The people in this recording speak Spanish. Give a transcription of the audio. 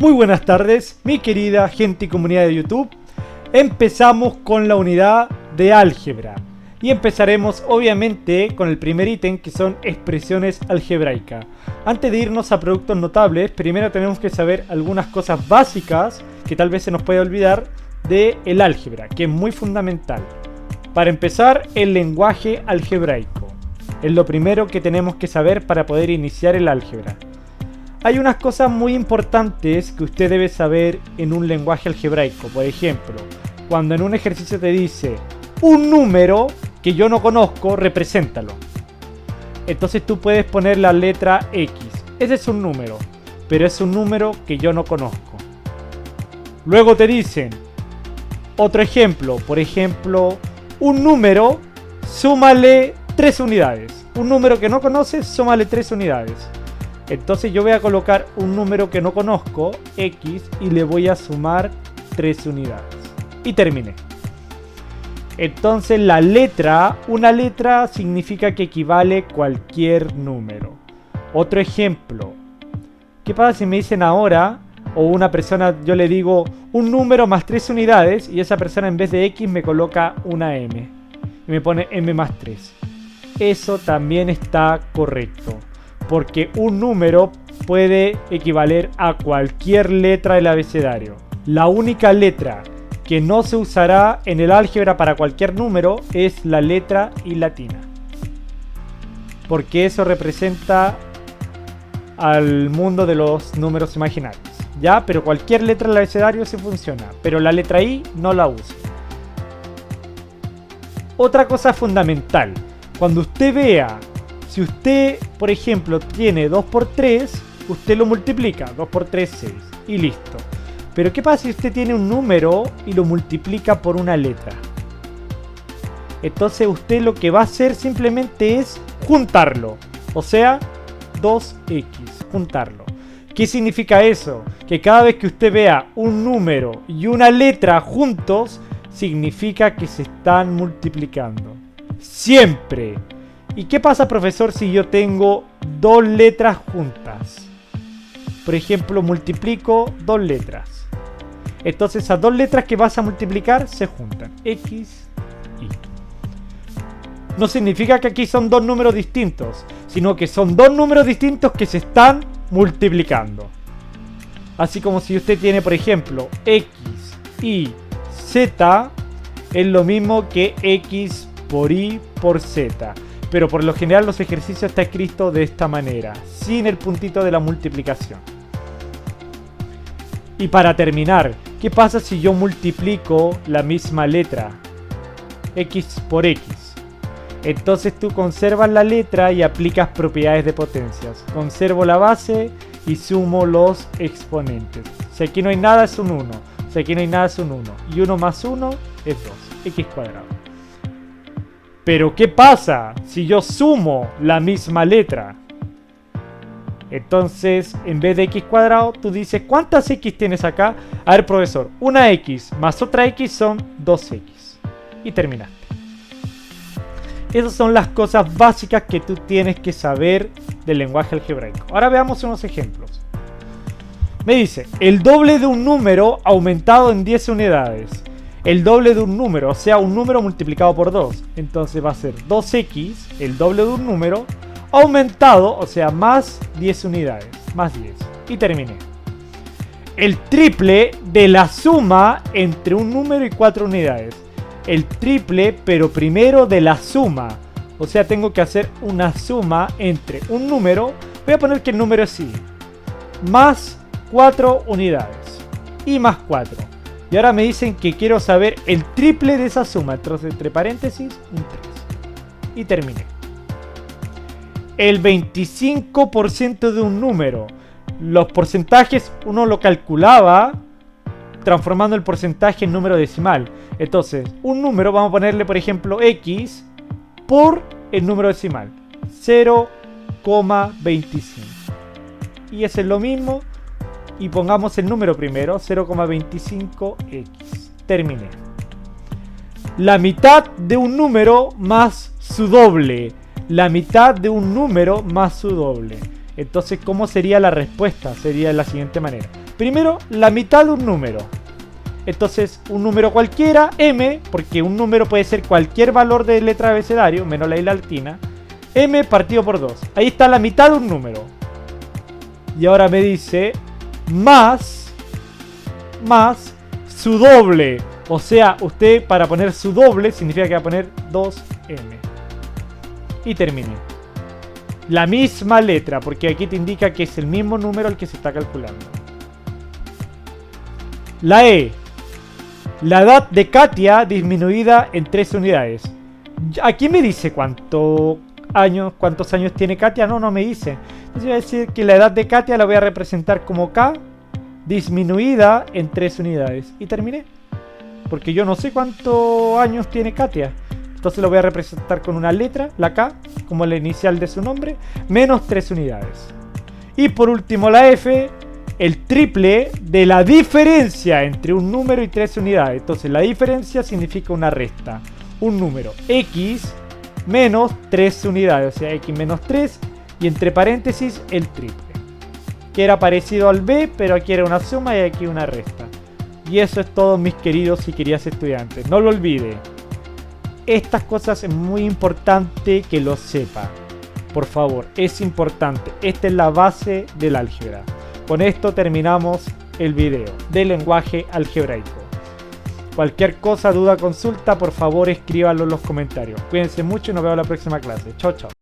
Muy buenas tardes, mi querida gente y comunidad de YouTube. Empezamos con la unidad de álgebra. Y empezaremos obviamente con el primer ítem, que son expresiones algebraicas. Antes de irnos a productos notables, primero tenemos que saber algunas cosas básicas que tal vez se nos pueda olvidar del álgebra, que es muy fundamental. Para empezar, el lenguaje algebraico es lo primero que tenemos que saber para poder iniciar el álgebra. Hay unas cosas muy importantes que usted debe saber en un lenguaje algebraico. Por ejemplo, cuando en un ejercicio te dice un número que yo no conozco, represéntalo. Entonces tú puedes poner la letra X. Ese es un número, pero es un número que yo no conozco. Luego te dicen otro ejemplo. Por ejemplo, un número, súmale 3 unidades. Un número que no conoces, súmale 3 unidades. Entonces yo voy a colocar un número que no conozco, X, y le voy a sumar 3 unidades. Y terminé. Entonces la letra, una letra significa que equivale cualquier número. Otro ejemplo. ¿Qué pasa si me dicen ahora, o una persona, yo le digo un número más 3 unidades, y esa persona en vez de X me coloca una M, y me pone M más 3? Eso también está correcto, porque un número puede equivaler a cualquier letra del abecedario. La única letra que no se usará en el álgebra para cualquier número es la letra I latina, porque eso representa al mundo de los números imaginarios, ¿ya? Pero cualquier letra del abecedario sí funciona, pero la letra I no la usa. Otra cosa fundamental, cuando usted vea, si usted, por ejemplo, tiene 2 por 3, usted lo multiplica. 2 por 3, 6. Y listo. Pero ¿qué pasa si usted tiene un número y lo multiplica por una letra? Entonces usted lo que va a hacer simplemente es juntarlo. O sea, 2x, juntarlo. ¿Qué significa eso? Que cada vez que usted vea un número y una letra juntos, significa que se están multiplicando. Siempre. ¿Y qué pasa, profesor, si yo tengo 2 letras juntas? Por ejemplo, multiplico 2 letras. Entonces esas 2 letras que vas a multiplicar se juntan. X, Y. No significa que aquí son 2 números distintos, sino que son 2 números distintos que se están multiplicando. Así como si usted tiene, por ejemplo, X, Y, Z, es lo mismo que X por Y por Z. Pero por lo general los ejercicios está escrito de esta manera, sin el puntito de la multiplicación. Y para terminar, ¿qué pasa si yo multiplico la misma letra? X por X. Entonces tú conservas la letra y aplicas propiedades de potencias. Conservo la base y sumo los exponentes. Si aquí no hay nada es un 1. Si aquí no hay nada es un 1. Y 1 más 1 es 2. X cuadrado. Pero ¿qué pasa si yo sumo la misma letra? Entonces, en vez de x cuadrado, tú dices, ¿cuántas x tienes acá? A ver, profesor, una x más otra x son 2x. Y terminaste. Esas son las cosas básicas que tú tienes que saber del lenguaje algebraico. Ahora veamos unos ejemplos. Me dice, el doble de un número aumentado en 10 unidades. El doble de un número, o sea, un número multiplicado por 2. Entonces va a ser 2x, el doble de un número, aumentado, o sea, más 10 unidades. Más 10. Y terminé. El triple de la suma entre un número y 4 unidades. El triple, pero primero de la suma. O sea, tengo que hacer una suma entre un número. Voy a poner que el número es y. Más 4 unidades. Y más 4. Y ahora me dicen que quiero saber el triple de esa suma. Entonces, entre paréntesis, un 3. Y terminé. El 25% de un número. Los porcentajes uno lo calculaba transformando el porcentaje en número decimal. Entonces, un número, vamos a ponerle por ejemplo X por el número decimal. 0,25. Y ese es lo mismo. Y pongamos el número primero, 0,25x. Terminé. La mitad de un número más su doble. La mitad de un número más su doble. Entonces, ¿cómo sería la respuesta? Sería de la siguiente manera. Primero, la mitad de un número. Entonces, un número cualquiera, m, porque un número puede ser cualquier valor de letra de abecedario, menos la I latina. M partido por 2. Ahí está la mitad de un número. Y ahora me dice más su doble. O sea, usted para poner su doble significa que va a poner 2m. Y terminé. La misma letra, porque aquí te indica que es el mismo número el que se está calculando. La E. La edad de Katia disminuida en 3 unidades. Aquí me dice cuántos años tiene Katia. No me dice. Entonces voy a decir que la edad de Katia la voy a representar como K disminuida en 3 unidades. Y terminé. Porque yo no sé cuántos años tiene Katia. Entonces lo voy a representar con una letra, la K, como la inicial de su nombre, menos 3 unidades. Y por último la F, el triple de la diferencia entre un número y 3 unidades. Entonces la diferencia significa una resta. Un número X menos 3 unidades, o sea, X menos 3, y entre paréntesis el triple. Que era parecido al B, pero aquí era una suma y aquí una resta. Y eso es todo, mis queridos y queridas estudiantes. No lo olvide. Estas cosas es muy importante que lo sepa. Por favor, es importante. Esta es la base del álgebra. Con esto terminamos el video del lenguaje algebraico. Cualquier cosa, duda, consulta, por favor escríbanlo en los comentarios. Cuídense mucho y nos vemos en la próxima clase. Chao, chao.